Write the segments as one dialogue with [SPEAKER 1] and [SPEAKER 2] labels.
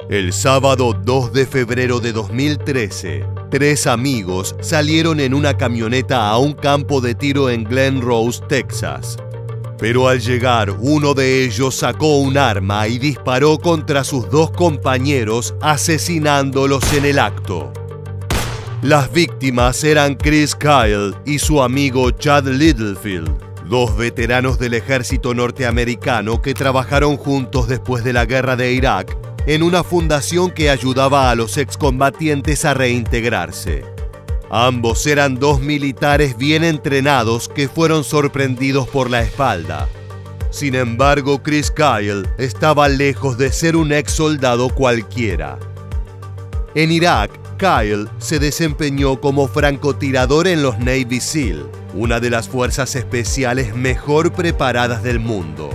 [SPEAKER 1] El sábado 2 de febrero de 2013, 3 amigos salieron en una camioneta a un campo de tiro en Glen Rose, Texas. Pero al llegar, uno de ellos sacó un arma y disparó contra sus 2 compañeros, asesinándolos en el acto. Las víctimas eran Chris Kyle y su amigo Chad Littlefield, 2 veteranos del ejército norteamericano que trabajaron juntos después de la guerra de Irak en una fundación que ayudaba a los excombatientes a reintegrarse. Ambos eran 2 militares bien entrenados que fueron sorprendidos por la espalda. Sin embargo, Chris Kyle estaba lejos de ser un ex soldado cualquiera. En Irak, Kyle se desempeñó como francotirador en los Navy SEAL, una de las fuerzas especiales mejor preparadas del mundo.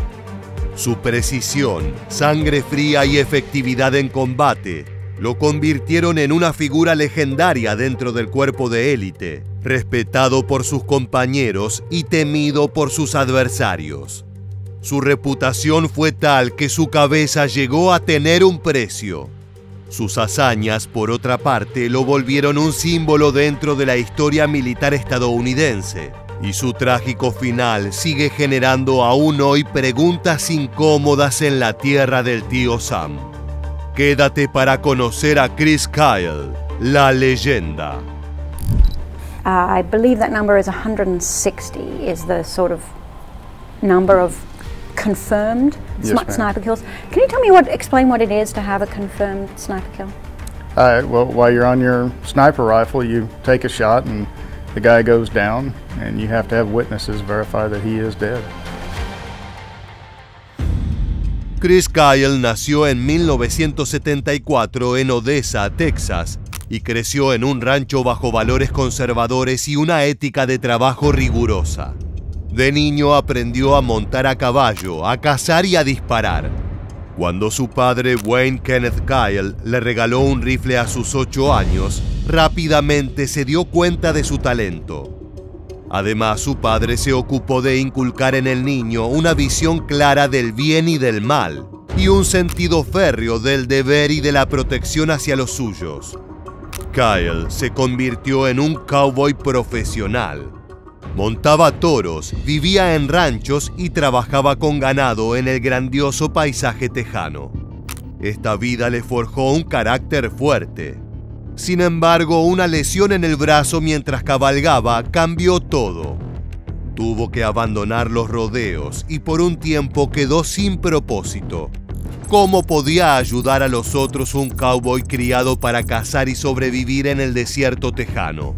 [SPEAKER 1] Su precisión, sangre fría y efectividad en combate lo convirtieron en una figura legendaria dentro del cuerpo de élite, respetado por sus compañeros y temido por sus adversarios. Su reputación fue tal que su cabeza llegó a tener un precio. Sus hazañas, por otra parte, lo volvieron un símbolo dentro de la historia militar estadounidense. Y su trágico final sigue generando aún hoy preguntas incómodas en la tierra del tío Sam. Quédate para conocer a Chris Kyle, la leyenda.
[SPEAKER 2] I believe that number is 160 is the sort of number of confirmed sniper kills. Can you tell me explain what it is to have a confirmed sniper kill?
[SPEAKER 3] Well, while you're on your sniper rifle, you take a shot and the guy goes down, and you have to have witnesses verify that he is dead.
[SPEAKER 1] Chris Kyle nació en 1974 en Odessa, Texas, y creció en un rancho bajo valores conservadores y una ética de trabajo rigurosa. De niño aprendió a montar a caballo, a cazar y a disparar. Cuando su padre Wayne Kenneth Kyle le regaló un rifle a sus 8 años, rápidamente se dio cuenta de su talento. Además, su padre se ocupó de inculcar en el niño una visión clara del bien y del mal, y un sentido férreo del deber y de la protección hacia los suyos. Kyle se convirtió en un cowboy profesional. Montaba toros, vivía en ranchos y trabajaba con ganado en el grandioso paisaje tejano. Esta vida le forjó un carácter fuerte. Sin embargo, una lesión en el brazo mientras cabalgaba cambió todo. Tuvo que abandonar los rodeos y por un tiempo quedó sin propósito. ¿Cómo podía ayudar a los otros un cowboy criado para cazar y sobrevivir en el desierto tejano?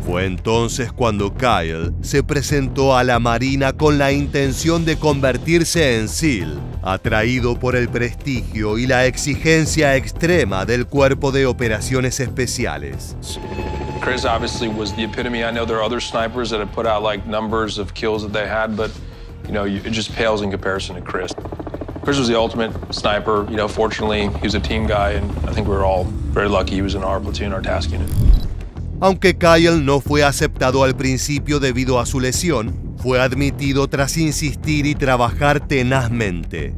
[SPEAKER 1] Fue entonces cuando Kyle se presentó a la Marina con la intención de convertirse en SEAL, atraído por el prestigio y la exigencia extrema del Cuerpo de Operaciones Especiales.
[SPEAKER 4] Chris obviously was the epitome. I know there are other snipers that have put out like numbers of kills that they had, but it just pales in comparison to Chris. Chris was the ultimate sniper. Fortunately, he was a team guy, and I think we were all very lucky he was in our platoon, our task unit.
[SPEAKER 1] Aunque Kyle no fue aceptado al principio debido a su lesión, fue admitido tras insistir y trabajar tenazmente.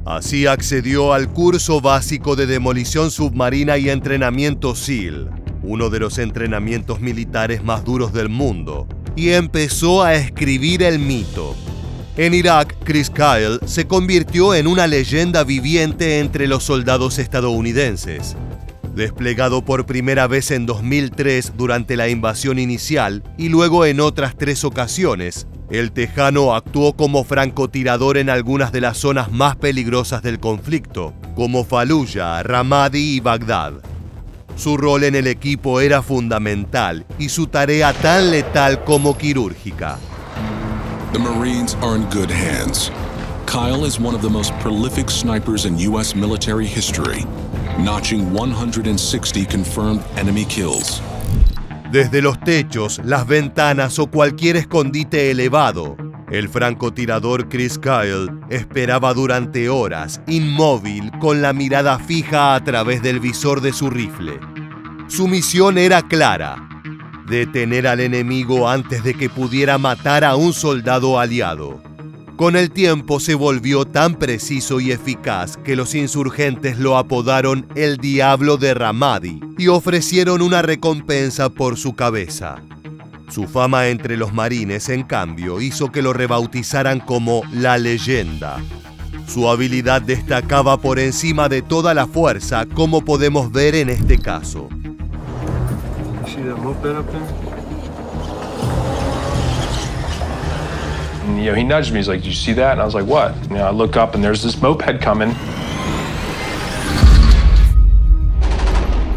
[SPEAKER 1] Así accedió al curso básico de demolición submarina y entrenamiento SEAL, uno de los entrenamientos militares más duros del mundo, y empezó a escribir el mito. En Irak, Chris Kyle se convirtió en una leyenda viviente entre los soldados estadounidenses. Desplegado por primera vez en 2003 durante la invasión inicial y luego en otras 3 ocasiones, el tejano actuó como francotirador en algunas de las zonas más peligrosas del conflicto, como Fallujah, Ramadi y Bagdad. Su rol en el equipo era fundamental y su tarea tan letal como quirúrgica.
[SPEAKER 5] The Marines are in good hands. Kyle is one of the most prolific snipers in U.S. military history, notching 160 confirmed enemy kills.
[SPEAKER 1] Desde los techos, las ventanas o cualquier escondite elevado, el francotirador Chris Kyle esperaba durante horas, inmóvil, con la mirada fija a través del visor de su rifle. Su misión era clara: detener al enemigo antes de que pudiera matar a un soldado aliado. Con el tiempo se volvió tan preciso y eficaz que los insurgentes lo apodaron el Diablo de Ramadi y ofrecieron una recompensa por su cabeza. Su fama entre los marines, en cambio, hizo que lo rebautizaran como la Leyenda. Su habilidad destacaba por encima de toda la fuerza, como podemos ver en este caso.
[SPEAKER 4] And, he nudged me. He's like, "Did you see that?" And I was like, "What?" I look up and there's this moped coming.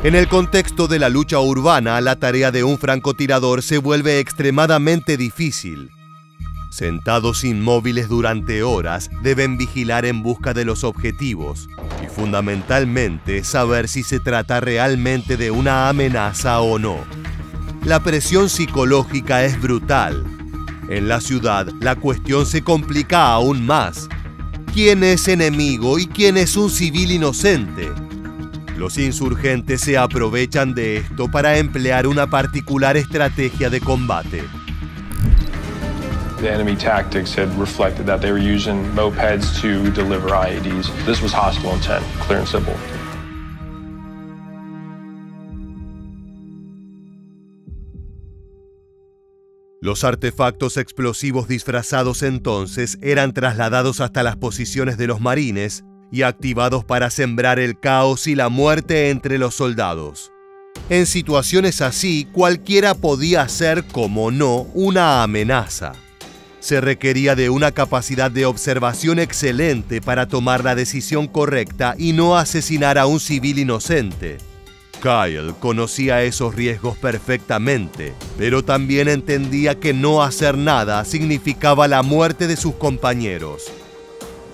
[SPEAKER 1] En el contexto de la lucha urbana, la tarea de un francotirador se vuelve extremadamente difícil. Sentados inmóviles durante horas, deben vigilar en busca de los objetivos y fundamentalmente saber si se trata realmente de una amenaza o no. La presión psicológica es brutal. En la ciudad, la cuestión se complica aún más. ¿Quién es enemigo y quién es un civil inocente? Los insurgentes se aprovechan de esto para emplear una particular estrategia de combate.
[SPEAKER 4] The enemy tactics had reflected that they were using mopeds to deliver IEDs. This was hostile intent, clear and simple.
[SPEAKER 1] Los artefactos explosivos disfrazados entonces eran trasladados hasta las posiciones de los marines y activados para sembrar el caos y la muerte entre los soldados. En situaciones así, cualquiera podía ser, como no, una amenaza. Se requería de una capacidad de observación excelente para tomar la decisión correcta y no asesinar a un civil inocente. Kyle conocía esos riesgos perfectamente, pero también entendía que no hacer nada significaba la muerte de sus compañeros.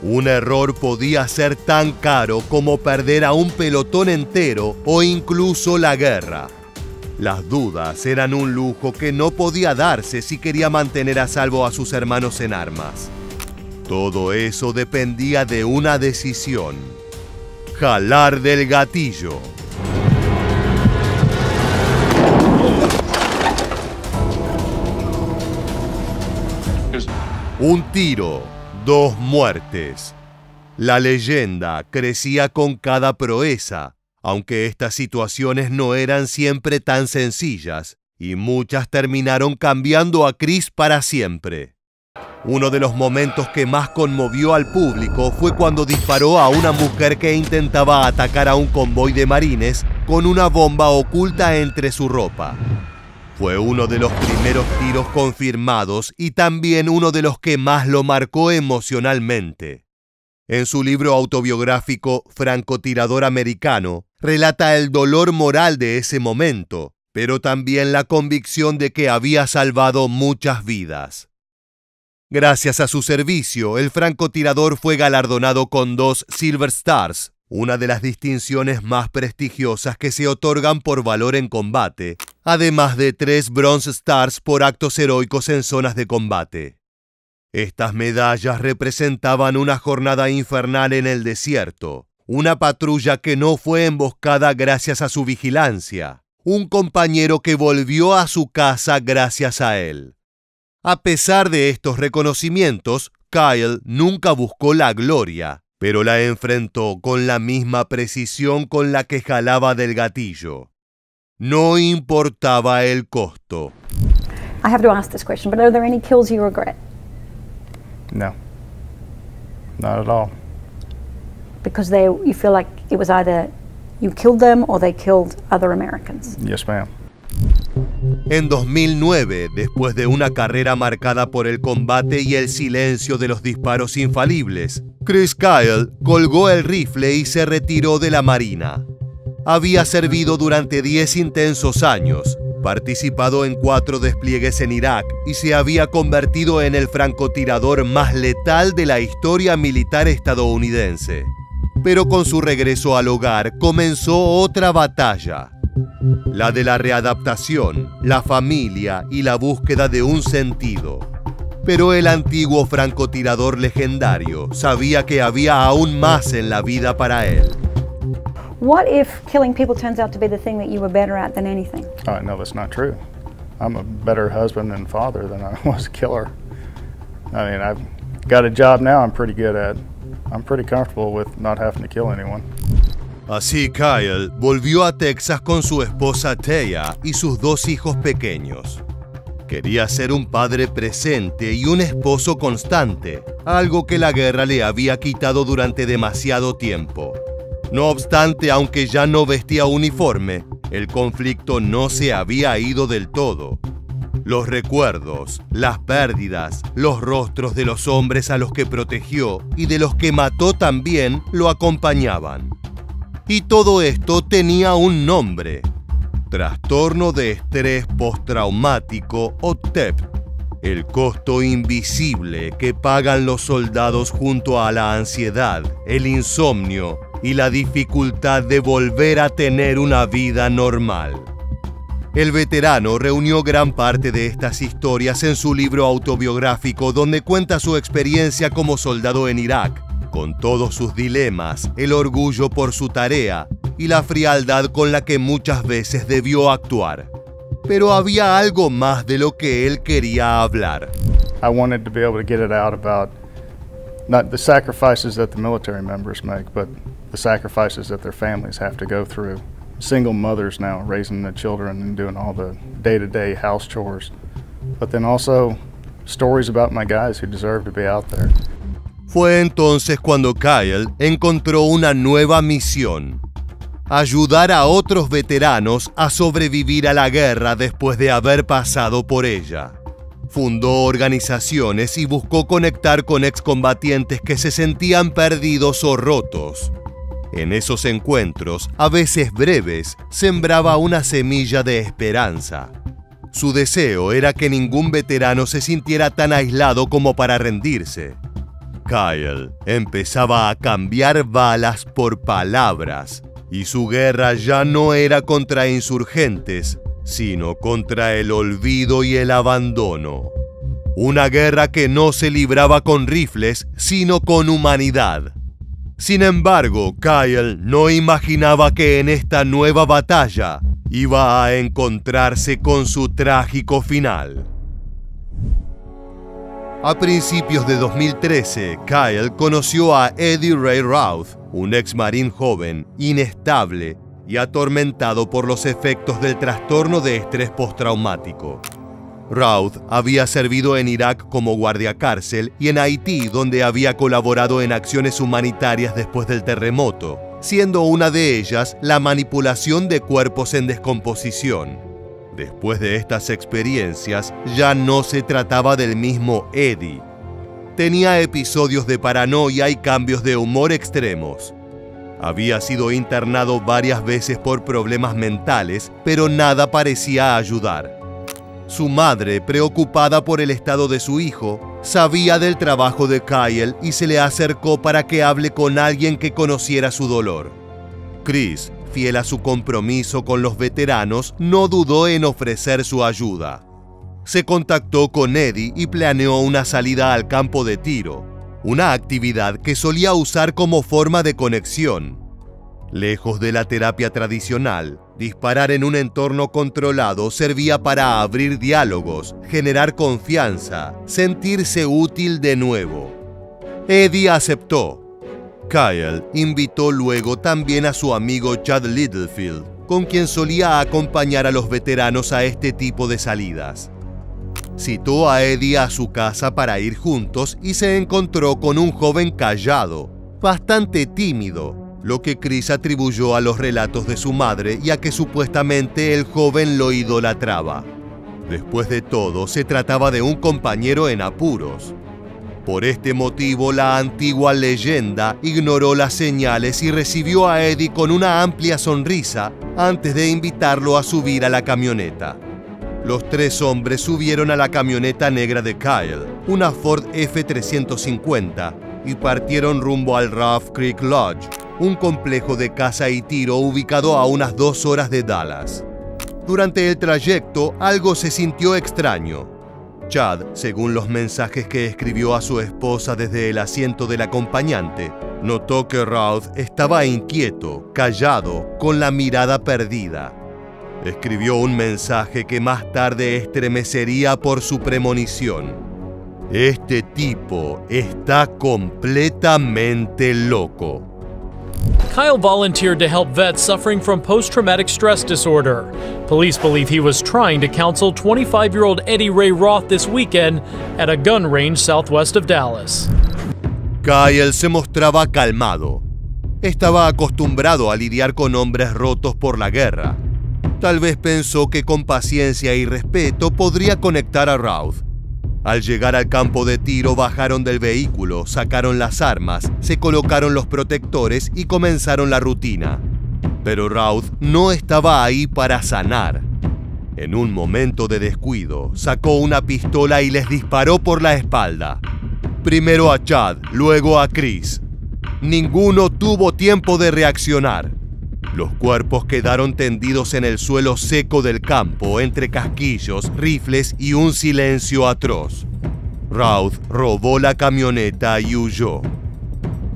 [SPEAKER 1] Un error podía ser tan caro como perder a un pelotón entero o incluso la guerra. Las dudas eran un lujo que no podía darse si quería mantener a salvo a sus hermanos en armas. Todo eso dependía de una decisión: jalar del gatillo. Un tiro, 2 muertes. La leyenda crecía con cada proeza, aunque estas situaciones no eran siempre tan sencillas, y muchas terminaron cambiando a Chris para siempre. Uno de los momentos que más conmovió al público fue cuando disparó a una mujer que intentaba atacar a un convoy de marines con una bomba oculta entre su ropa. Fue uno de los primeros tiros confirmados y también uno de los que más lo marcó emocionalmente. En su libro autobiográfico Francotirador Americano, relata el dolor moral de ese momento, pero también la convicción de que había salvado muchas vidas. Gracias a su servicio, el francotirador fue galardonado con 2 Silver Stars, una de las distinciones más prestigiosas que se otorgan por valor en combate, además de 3 Bronze Stars por actos heroicos en zonas de combate. Estas medallas representaban una jornada infernal en el desierto, una patrulla que no fue emboscada gracias a su vigilancia, un compañero que volvió a su casa gracias a él. A pesar de estos reconocimientos, Kyle nunca buscó la gloria, pero la enfrentó con la misma precisión con la que jalaba del gatillo. No importaba el costo.
[SPEAKER 2] I have to ask this question, but are there any kills you regret?
[SPEAKER 3] No, not at all.
[SPEAKER 2] Because you feel like it was either you killed them or they killed other Americans.
[SPEAKER 3] Yes, ma'am.
[SPEAKER 1] En 2009, después de una carrera marcada por el combate y el silencio de los disparos infalibles, Chris Kyle colgó el rifle y se retiró de la Marina. Había servido durante 10 intensos años, participado en 4 despliegues en Irak y se había convertido en el francotirador más letal de la historia militar estadounidense. Pero con su regreso al hogar comenzó otra batalla. La de la readaptación, la familia y la búsqueda de un sentido. Pero el antiguo francotirador legendario sabía que había aún más en la vida para él.
[SPEAKER 2] What if killing people turns out to be the thing that you were better at than anything?
[SPEAKER 3] No, that's not true. I'm a better husband and father than I was a killer. I mean, got a job now I'm pretty good at. I'm pretty comfortable with not having to kill anyone.
[SPEAKER 1] Así Kyle volvió a Texas con su esposa Taya y sus 2 hijos pequeños. Quería ser un padre presente y un esposo constante, algo que la guerra le había quitado durante demasiado tiempo. No obstante, aunque ya no vestía uniforme, el conflicto no se había ido del todo. Los recuerdos, las pérdidas, los rostros de los hombres a los que protegió y de los que mató también lo acompañaban. Y todo esto tenía un nombre: trastorno de estrés postraumático o TEPT, el costo invisible que pagan los soldados junto a la ansiedad, el insomnio y la dificultad de volver a tener una vida normal. El veterano reunió gran parte de estas historias en su libro autobiográfico, donde cuenta su experiencia como soldado en Irak, con todos sus dilemas, el orgullo por su tarea y la frialdad con la que muchas veces debió actuar. Pero había algo más de lo que él quería hablar.
[SPEAKER 3] I wanted to be able to get it out about not the sacrifices that the military members make, but the sacrifices that their families have to go through. Single mothers now raising the children and doing all the day-to-day house chores. But then also stories about my guys who deserve to be out there.
[SPEAKER 1] Fue entonces cuando Kyle encontró una nueva misión: ayudar a otros veteranos a sobrevivir a la guerra después de haber pasado por ella. Fundó organizaciones y buscó conectar con excombatientes que se sentían perdidos o rotos. En esos encuentros, a veces breves, sembraba una semilla de esperanza. Su deseo era que ningún veterano se sintiera tan aislado como para rendirse. Kyle empezaba a cambiar balas por palabras, y su guerra ya no era contra insurgentes, sino contra el olvido y el abandono. Una guerra que no se libraba con rifles, sino con humanidad. Sin embargo, Kyle no imaginaba que en esta nueva batalla iba a encontrarse con su trágico final. A principios de 2013, Kyle conoció a Eddie Ray Routh, un ex marín joven, inestable y atormentado por los efectos del trastorno de estrés postraumático. Routh había servido en Irak como guardiacárcel y en Haití, donde había colaborado en acciones humanitarias después del terremoto, siendo una de ellas la manipulación de cuerpos en descomposición. Después de estas experiencias, ya no se trataba del mismo Eddie. Tenía episodios de paranoia y cambios de humor extremos. Había sido internado varias veces por problemas mentales, pero nada parecía ayudar. Su madre, preocupada por el estado de su hijo, sabía del trabajo de Kyle y se le acercó para que hable con alguien que conociera su dolor. Chris, fiel a su compromiso con los veteranos, no dudó en ofrecer su ayuda. Se contactó con Eddie y planeó una salida al campo de tiro, una actividad que solía usar como forma de conexión. Lejos de la terapia tradicional, disparar en un entorno controlado servía para abrir diálogos, generar confianza, sentirse útil de nuevo. Eddie aceptó. Kyle invitó luego también a su amigo Chad Littlefield, con quien solía acompañar a los veteranos a este tipo de salidas. Citó a Eddie a su casa para ir juntos y se encontró con un joven callado, bastante tímido, lo que Chris atribuyó a los relatos de su madre y a que supuestamente el joven lo idolatraba. Después de todo, se trataba de un compañero en apuros. Por este motivo, la antigua leyenda ignoró las señales y recibió a Eddie con una amplia sonrisa antes de invitarlo a subir a la camioneta. Los 3 hombres subieron a la camioneta negra de Kyle, una Ford F-350, y partieron rumbo al Rough Creek Lodge, un complejo de caza y tiro ubicado a unas 2 horas de Dallas. Durante el trayecto, algo se sintió extraño. Chad, según los mensajes que escribió a su esposa desde el asiento del acompañante, notó que Routh estaba inquieto, callado, con la mirada perdida. Escribió un mensaje que más tarde estremecería por su premonición. Este tipo está completamente loco.
[SPEAKER 6] Kyle volunteered to help vets suffering from post-traumatic stress disorder. Police believe he was trying to counsel 25-year-old Eddie Ray Roth this weekend at a gun range southwest of Dallas.
[SPEAKER 1] Kyle se mostraba calmado. Estaba acostumbrado a lidiar con hombres rotos por la guerra. Tal vez pensó que con paciencia y respeto podría conectar a Roth. Al llegar al campo de tiro bajaron del vehículo, sacaron las armas, se colocaron los protectores y comenzaron la rutina. Pero Roth no estaba ahí para sanar. En un momento de descuido, sacó una pistola y les disparó por la espalda. Primero a Chad, luego a Chris. Ninguno tuvo tiempo de reaccionar. Los cuerpos quedaron tendidos en el suelo seco del campo, entre casquillos, rifles y un silencio atroz. Roth robó la camioneta y huyó.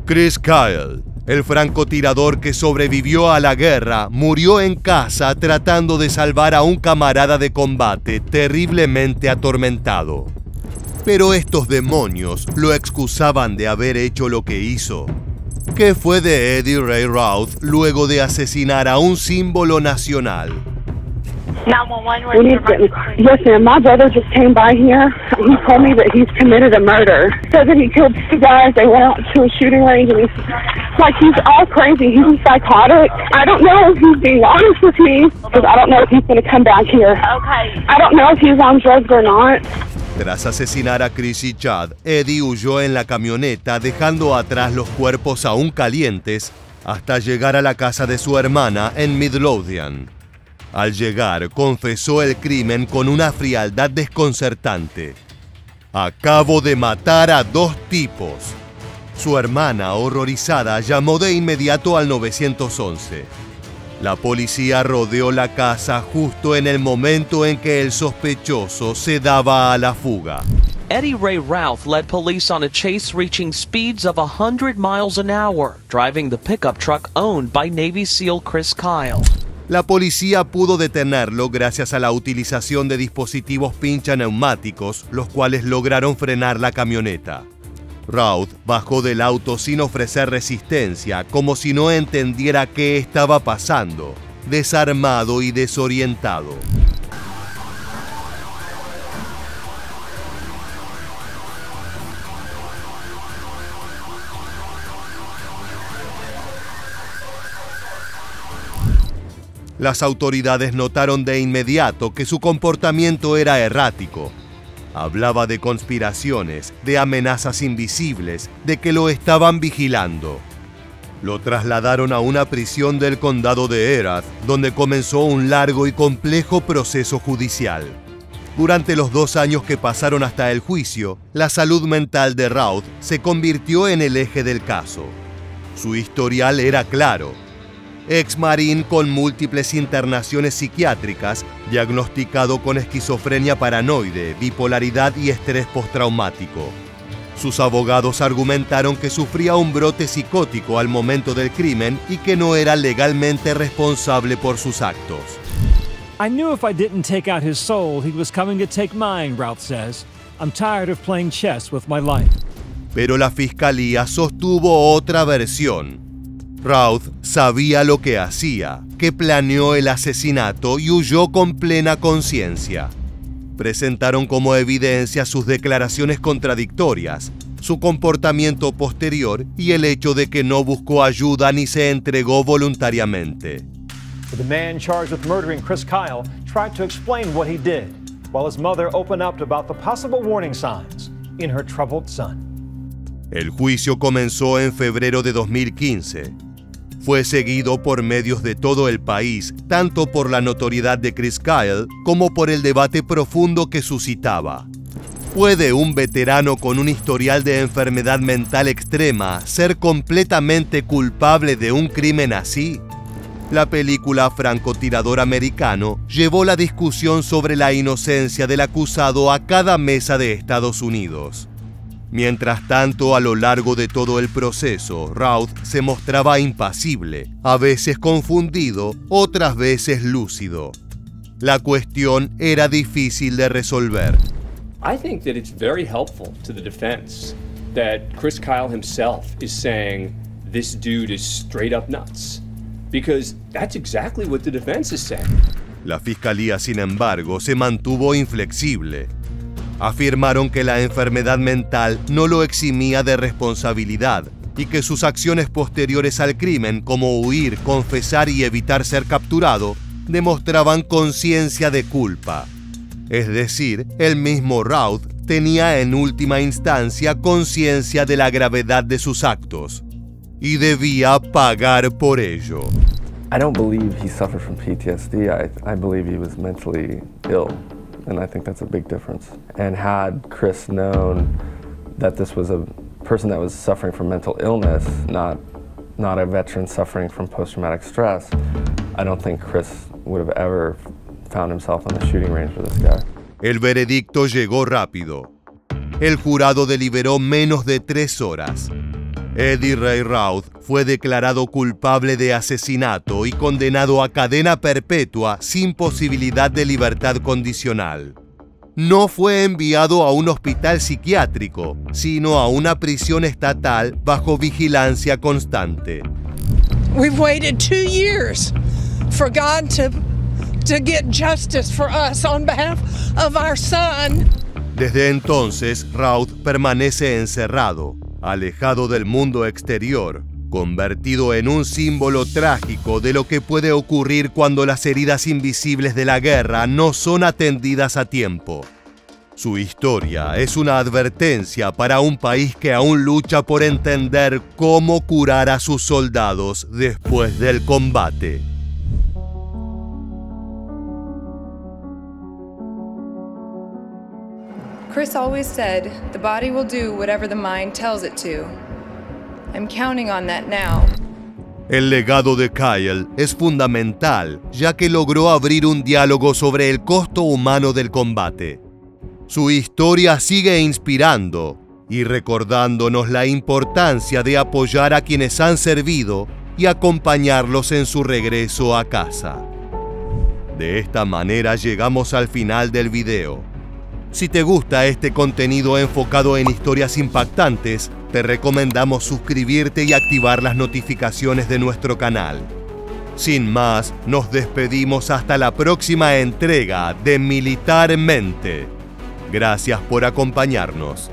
[SPEAKER 1] Chris Kyle, el francotirador que sobrevivió a la guerra, murió en casa tratando de salvar a un camarada de combate terriblemente atormentado. Pero estos demonios lo excusaban de haber hecho lo que hizo. ¿Qué fue de Eddie Ray Roth luego de asesinar a un símbolo nacional?
[SPEAKER 7] 911, yes, ma'am. My brother just came by here. He told me that he's committed a murder. Said that he killed 2 guys. They went out to a shooting range, and he's all crazy. He's psychotic. I don't know if he's being honest with me, because I don't know if he's going to come back here. Okay. I don't know if he's on drugs or not.
[SPEAKER 1] Tras asesinar a Chris y Chad, Eddie huyó en la camioneta dejando atrás los cuerpos aún calientes hasta llegar a la casa de su hermana en Midlothian. Al llegar, confesó el crimen con una frialdad desconcertante. Acabo de matar a 2 tipos. Su hermana, horrorizada, llamó de inmediato al 911. La policía rodeó la casa justo en el momento en que el sospechoso se daba a la fuga.
[SPEAKER 8] Eddie Ray Roth led police on a chase reaching speeds of 100 miles an hour, driving the pickup truck owned by Navy SEAL Chris Kyle.
[SPEAKER 1] La policía pudo detenerlo gracias a la utilización de dispositivos pincha-neumáticos, los cuales lograron frenar la camioneta. Roth bajó del auto sin ofrecer resistencia, como si no entendiera qué estaba pasando, desarmado y desorientado. Las autoridades notaron de inmediato que su comportamiento era errático. Hablaba de conspiraciones, de amenazas invisibles, de que lo estaban vigilando. Lo trasladaron a una prisión del condado de Erath, donde comenzó un largo y complejo proceso judicial. Durante los 2 años que pasaron hasta el juicio, la salud mental de Roth se convirtió en el eje del caso. Su historial era claro. Ex-marín con múltiples internaciones psiquiátricas, diagnosticado con esquizofrenia paranoide, bipolaridad y estrés postraumático. Sus abogados argumentaron que sufría un brote psicótico al momento del crimen y que no era legalmente responsable por sus actos.
[SPEAKER 9] I knew if I didn't take out his soul, he was coming to take mine, Roth says. I'm tired of playing chess with my life.
[SPEAKER 1] Pero la fiscalía sostuvo otra versión. Roth sabía lo que hacía, que planeó el asesinato y huyó con plena conciencia. Presentaron como evidencia sus declaraciones contradictorias, su comportamiento posterior y el hecho de que no buscó ayuda ni se entregó voluntariamente.
[SPEAKER 9] The man charged with murdering Chris Kyle tried to explain what he did, while his mother opened up about the possible warning signs in her troubled son.
[SPEAKER 1] El juicio comenzó en febrero de 2015. Fue seguido por medios de todo el país, tanto por la notoriedad de Chris Kyle como por el debate profundo que suscitaba. ¿Puede un veterano con un historial de enfermedad mental extrema ser completamente culpable de un crimen así? La película Francotirador Americano llevó la discusión sobre la inocencia del acusado a cada mesa de Estados Unidos. Mientras tanto, a lo largo de todo el proceso, Roth se mostraba impasible, a veces confundido, otras veces lúcido. La cuestión era difícil de resolver.
[SPEAKER 10] I think that it's very helpful to the defense that Chris Kyle himself is saying this dude is straight up nuts, because that's exactly what the defense is saying.
[SPEAKER 1] La fiscalía, sin embargo, se mantuvo inflexible. Afirmaron que la enfermedad mental no lo eximía de responsabilidad y que sus acciones posteriores al crimen, como huir, confesar y evitar ser capturado, demostraban conciencia de culpa. Es decir, el mismo Routh tenía en última instancia conciencia de la gravedad de sus actos y debía pagar por ello.
[SPEAKER 11] I don't believe he suffered from PTSD. I believe he was mentally ill, and I think that's a big difference. And had Chris known that this was a person that was suffering from mental illness, not a veteran suffering from post-traumatic stress, I don't think Chris would have ever found himself on the shooting range with this guy.
[SPEAKER 1] El veredicto llegó rápido. El jurado deliberó menos de 3 horas. Eddie Ray Routh fue declarado culpable de asesinato y condenado a cadena perpetua sin posibilidad de libertad condicional. No fue enviado a un hospital psiquiátrico, sino a una prisión estatal bajo vigilancia constante.
[SPEAKER 12] We've waited 2 years for God to get justice for us on behalf of our son.
[SPEAKER 1] Desde entonces, Routh permanece encerrado, alejado del mundo exterior, convertido en un símbolo trágico de lo que puede ocurrir cuando las heridas invisibles de la guerra no son atendidas a tiempo. Su historia es una advertencia para un país que aún lucha por entender cómo curar a sus soldados después del combate.
[SPEAKER 13] Chris always said, the body will do whatever the mind tells it to. I'm counting on that now.
[SPEAKER 1] El legado de Kyle es fundamental, ya que logró abrir un diálogo sobre el costo humano del combate. Su historia sigue inspirando y recordándonos la importancia de apoyar a quienes han servido y acompañarlos en su regreso a casa. De esta manera llegamos al final del video. Si te gusta este contenido enfocado en historias impactantes, te recomendamos suscribirte y activar las notificaciones de nuestro canal. Sin más, nos despedimos hasta la próxima entrega de Militarmente. Gracias por acompañarnos.